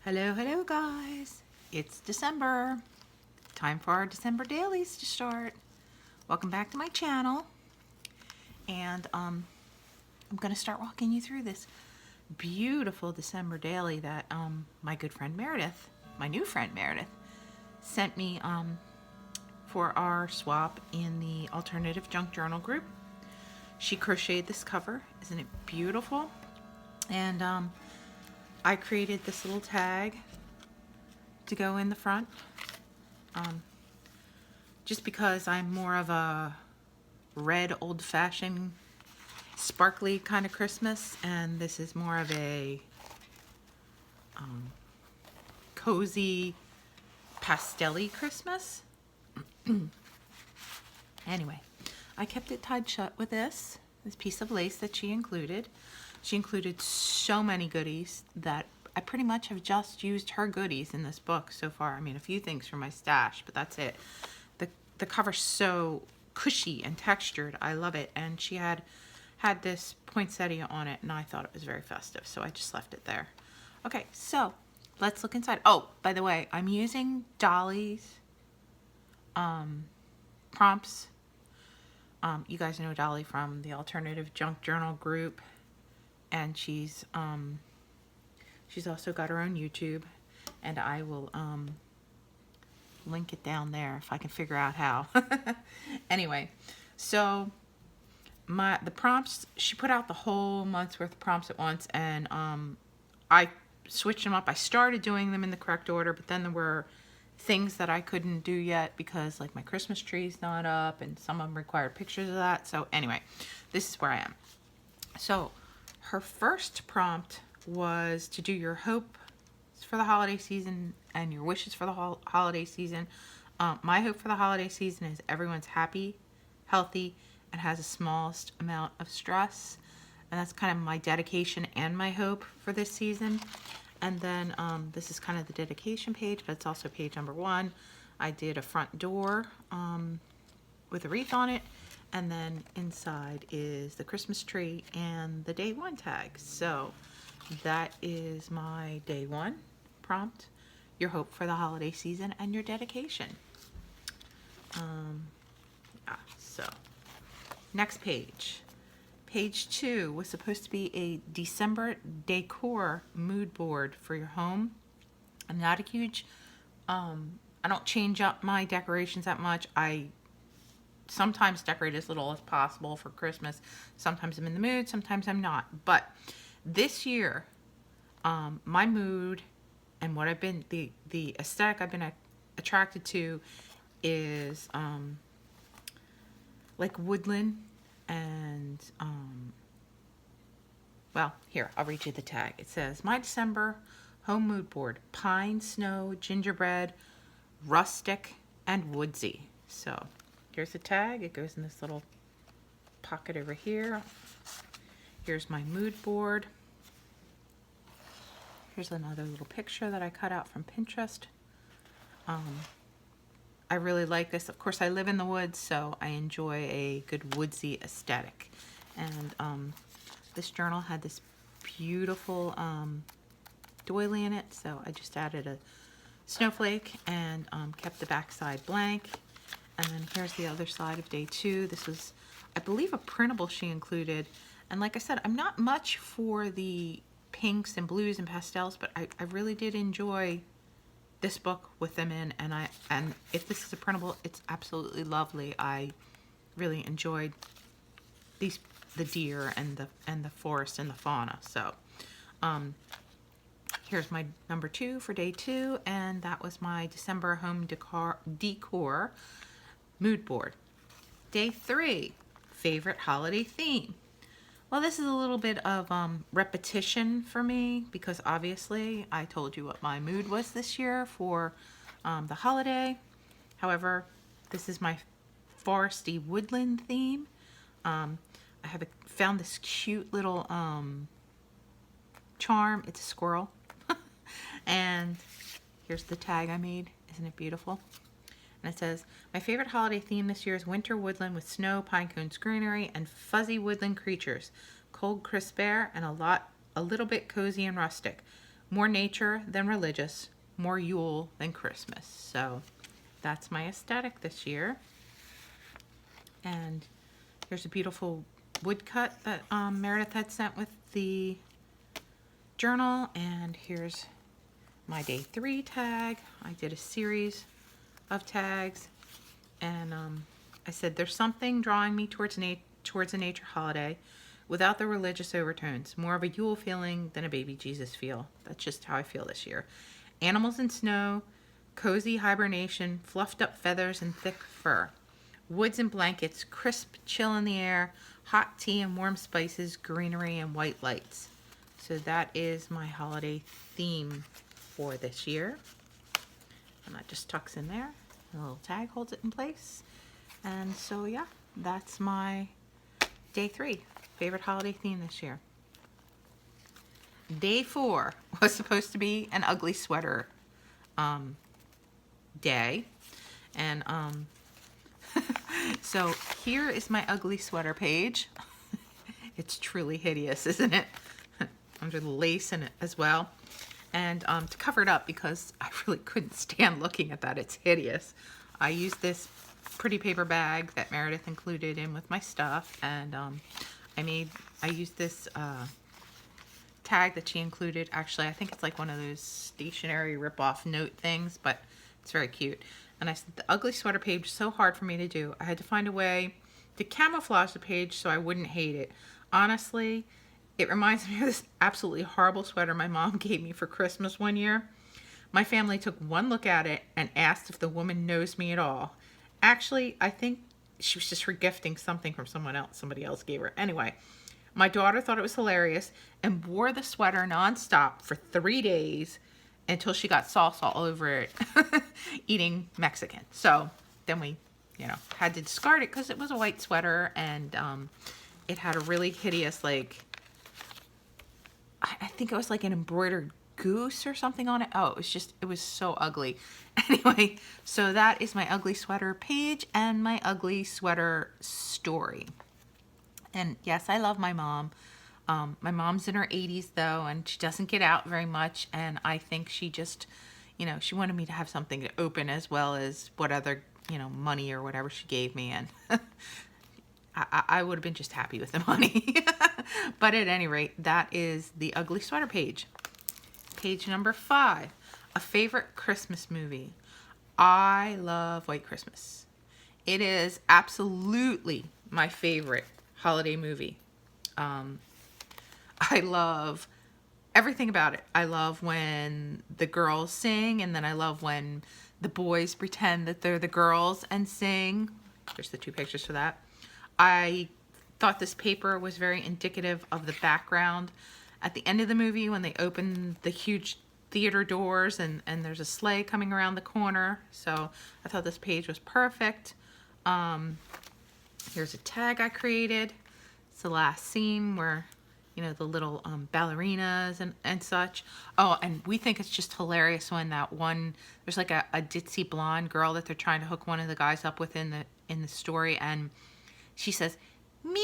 Hello guys. It's December. Time for our December dailies to start. Welcome back to my channel. And I'm going to start walking you through this beautiful December daily that my good friend Meredith, my new friend Meredith, sent me for our swap in the Alternative Junk Journal group. She crocheted this cover. Isn't it beautiful? And I created this little tag to go in the front, just because I'm more of a red old-fashioned sparkly kind of Christmas, and this is more of a cozy pastel-y Christmas. Anyway, I kept it tied shut with this piece of lace that she included. She included so many goodies that I pretty much have just used her goodies in this book so far. I mean, a few things from my stash, but that's it. The cover's so cushy and textured. I love it. And she had this poinsettia on it, and I thought it was very festive, so I just left it there. Okay, so let's look inside. Oh, by the way, I'm using Dolly's prompts. You guys know Dolly from the Alternative Junk Journal group, and she's also got her own YouTube, and I will link it down there if I can figure out how. Anyway, so the prompts, she put out the whole month's worth of prompts at once, and I switched them up. I started doing them in the correct order, but then there were things that I couldn't do yet because, like, my Christmas tree's not up, and some of them required pictures of that. So anyway, this is where I am. So her first prompt was to do your hope for the holiday season and your wishes for the holiday season. My hope for the holiday season is everyone's happy, healthy, and has the smallest amount of stress. And that's kind of my dedication and my hope for this season. And then this is kind of the dedication page, but it's also page number 1. I did a front door with a wreath on it. And then inside is the Christmas tree and the day 1 tag. So that is my day 1 prompt, your hope for the holiday season and your dedication. So next page. Page 2 was supposed to be a December decor mood board for your home. I'm not a huge, I don't change up my decorations that much. I sometimes decorate as little as possible for Christmas. Sometimes I'm in the mood, sometimes I'm not. But this year, my mood and what I've been, the aesthetic I've been attracted to is like woodland and, well, here, I'll read you the tag. It says, my December home mood board, pine, snow, gingerbread, rustic, and woodsy. So here's the tag. It goes in this little pocket over here. Here's my mood board. Here's another little picture that I cut out from Pinterest. I really like this. Of course, I live in the woods, so I enjoy a good woodsy aesthetic. And this journal had this beautiful doily in it, so I just added a snowflake and kept the back side blank. And then here's the other side of day 2. This was, I believe, a printable she included. And like I said, I'm not much for the pinks and blues and pastels, but I really did enjoy this book with them in. And if this is a printable, it's absolutely lovely. I really enjoyed the deer and the forest and the fauna. So here's my number 2 for day 2, and that was my December home decor mood board. Day 3, favorite holiday theme. Well, this is a little bit of repetition for me because obviously I told you what my mood was this year for the holiday. However, this is my foresty woodland theme. I found this cute little charm. It's a squirrel. And here's the tag I made. Isn't it beautiful? And it says, my favorite holiday theme this year is winter woodland with snow, pine cones, greenery, and fuzzy woodland creatures. Cold, crisp air, and a little bit cozy and rustic. more nature than religious, more Yule than Christmas. So that's my aesthetic this year. And here's a beautiful woodcut that Meredith had sent with the journal. And here's my day 3 tag. I did a series of tags, and I said there's something drawing me towards a nature holiday without the religious overtones. More of a Yule feeling than a baby Jesus feel. That's just how I feel this year. Animals in snow, cozy hibernation, fluffed up feathers and thick fur. Woods and blankets, crisp chill in the air, hot tea and warm spices, greenery and white lights. So that is my holiday theme for this year. And that just tucks in there. A little tag holds it in place. And so yeah, that's my day 3 favorite holiday theme this year. Day 4 was supposed to be an ugly sweater day. And so here is my ugly sweater page. It's truly hideous, isn't it? Under the lace in it as well. And to cover it up, because I really couldn't stand looking at that, it's hideous, I used this pretty paper bag that Meredith included in with my stuff, and I used this tag that she included. Actually, I think it's like one of those stationery rip-off note things, but it's very cute. And I said the ugly sweater page was so hard for me to do. I had to find a way to camouflage the page so I wouldn't hate it. Honestly, it reminds me of this absolutely horrible sweater my mom gave me for Christmas one year. My family took one look at it and asked if the woman knows me at all. Actually, I think she was just regifting something from somebody else gave her. Anyway, my daughter thought it was hilarious and wore the sweater nonstop for 3 days until she got salsa all over it eating Mexican. So then we, had to discard it because it was a white sweater, and it had a really hideous, like, I think it was like an embroidered goose or something on it. Oh, it was so ugly. Anyway, so that is my ugly sweater page and my ugly sweater story. And yes, I love my mom. My mom's in her 80s though, and she doesn't get out very much. And I think she just, she wanted me to have something to open as well as what other, money or whatever she gave me. And I would have been just happy with the money. But at any rate, that is the ugly sweater page. Page number 5, a favorite Christmas movie. I love White Christmas. It is absolutely my favorite holiday movie. I love everything about it. I love when the girls sing, and then I love when the boys pretend that they're the girls and sing. There's the 2 pictures for that. I thought this paper was very indicative of the background. At the end of the movie, when they open the huge theater doors and there's a sleigh coming around the corner. So I thought this page was perfect. Here's a tag I created. It's the last scene where, the little ballerinas and such. Oh, and we think it's just hilarious when there's like a ditzy blonde girl that they're trying to hook one of the guys up with in the story, and she says, "Mutual,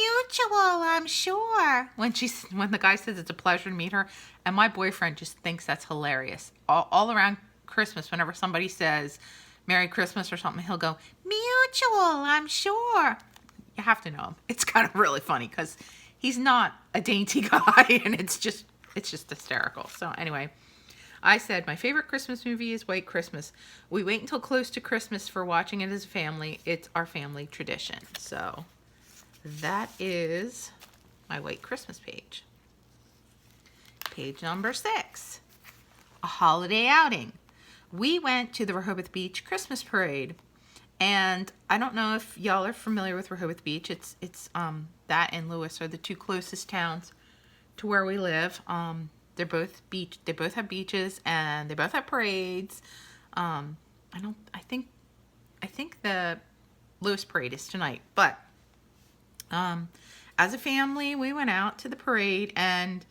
I'm sure," when the guy says it's a pleasure to meet her. And my boyfriend just thinks that's hilarious. All around Christmas, whenever somebody says Merry Christmas or something, he'll go, "Mutual, I'm sure." You have to know him. It's kind of really funny because he's not a dainty guy, and it's just hysterical. So anyway, I said my favorite Christmas movie is White Christmas. We wait until close to Christmas for watching it as a family. It's our family tradition. So that is my White Christmas page. Page number 6, a holiday outing. We went to the Rehoboth Beach Christmas Parade. And I don't know if y'all are familiar with Rehoboth Beach. It's that and Lewis are the 2 closest towns to where we live. They're both beach. They both have beaches and they both have parades. I think the Lewis parade is tonight. But as a family, we went out to the parade, and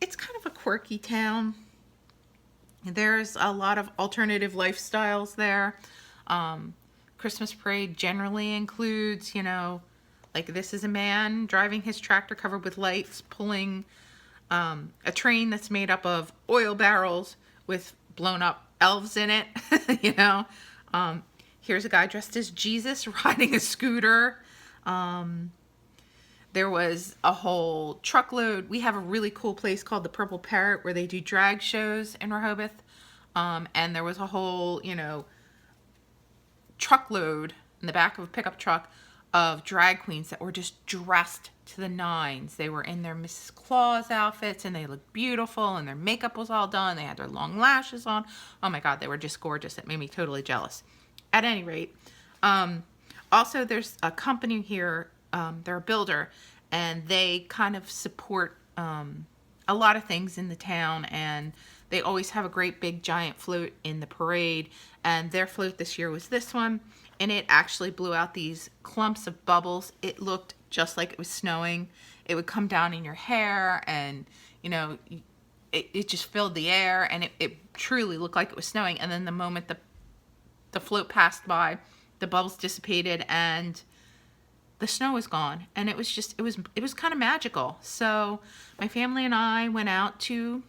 it's kind of a quirky town. There's a lot of alternative lifestyles there. Christmas parade generally includes, like this is a man driving his tractor covered with lights, pulling a train that's made up of oil barrels with blown up elves in it. You know, here's a guy dressed as Jesus riding a scooter. There was a whole truckload. We have a really cool place called the Purple Parrot where they do drag shows in Rehoboth. And there was a whole, you know, truckload in the back of a pickup truck of drag queens that were just dressed to the nines. They were in their Mrs. Claus outfits and they looked beautiful and their makeup was all done. They had their long lashes on. Oh my God, they were just gorgeous. It made me totally jealous. At any rate, also there's a company here, they're a builder, and they kind of support a lot of things in the town, and they always have a great big giant float in the parade, and their float this year was this one, and it actually blew out these clumps of bubbles. It looked just like it was snowing. It would come down in your hair, and you know, it just filled the air, and it truly looked like it was snowing. And then the moment the float passed by, the bubbles dissipated and the snow was gone, and it was just, it was kind of magical. So my family and I went out to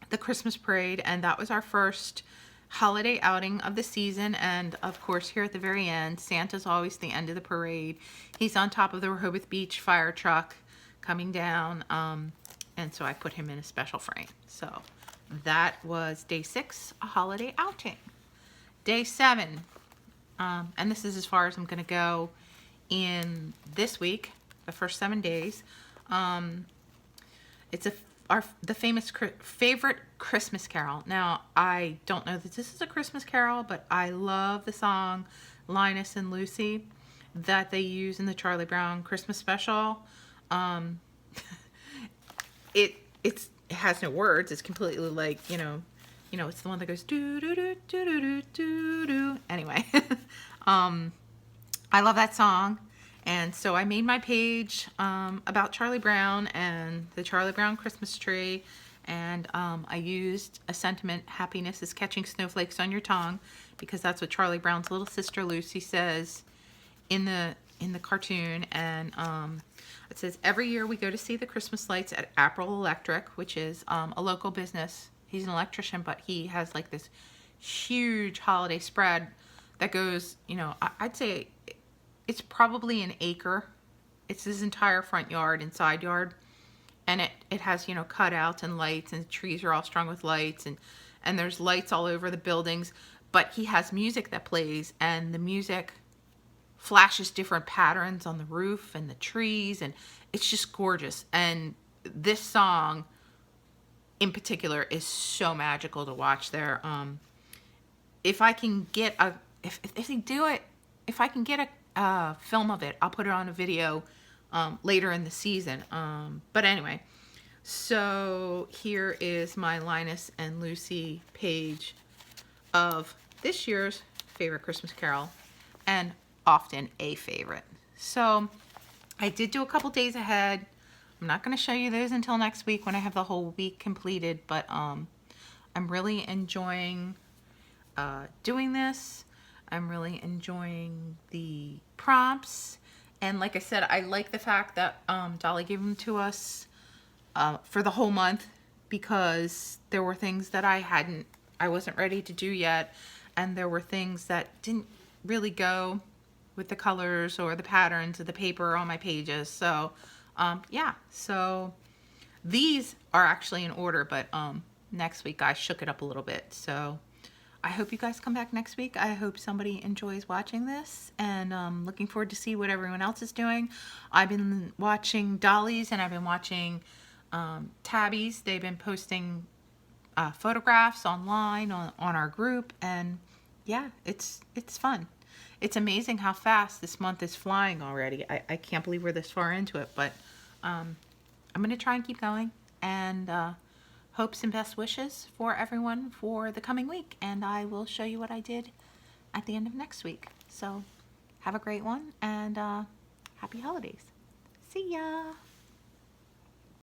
the Christmas parade, and that was our first holiday outing of the season. And of course, here at the very end, Santa's always the end of the parade. He's on top of the Rehoboth Beach fire truck coming down, and so I put him in a special frame. So that was day 6, a holiday outing. Day 7, and this is as far as I'm gonna go in this week, the first 7 days. It's the famous favorite Christmas carol. Now, I don't know that this is a Christmas carol, but I love the song Linus and Lucy that they use in the Charlie Brown Christmas special. It has no words. It's completely like, you know, it's the one that goes do do do do do do do. Anyway, I love that song, and so I made my page about Charlie Brown and the Charlie Brown Christmas tree, and I used a sentiment, happiness is catching snowflakes on your tongue, because that's what Charlie Brown's little sister Lucy says in the cartoon. And it says, every year we go to see the Christmas lights at April Electric, which is a local business. He's an electrician, but he has like this huge holiday spread that goes, you know, I'd say it's probably an acre. It's his entire front yard and side yard. And it has, you know, cutouts and lights, and the trees are all strung with lights, and there's lights all over the buildings. But he has music that plays, and the music flashes different patterns on the roof and the trees, and it's just gorgeous. And this song in particular is so magical to watch there. If I can get if they do it, if I can get a film of it, I'll put it on a video later in the season. But anyway, so here is my Linus and Lucy page of this year's favorite Christmas carol, and often a favorite. So I did do a couple days ahead. I'm not going to show you those until next week when I have the whole week completed, but I'm really enjoying doing this. I'm really enjoying the prompts, and like I said, I like the fact that Dolly gave them to us for the whole month, because there were things that I wasn't ready to do yet, and there were things that didn't really go with the colors or the patterns of the paper on my pages. So yeah, so these are actually in order, but next week I shook it up a little bit. So I hope you guys come back next week. I hope somebody enjoys watching this, and looking forward to see what everyone else is doing. I've been watching Dolly's, and I've been watching Tabby's. They've been posting photographs online on our group, and yeah, it's fun. It's amazing how fast this month is flying already. I can't believe we're this far into it, but I'm going to try and keep going, and hopes and best wishes for everyone for the coming week, and I will show you what I did at the end of next week. So have a great one, and happy holidays. See ya!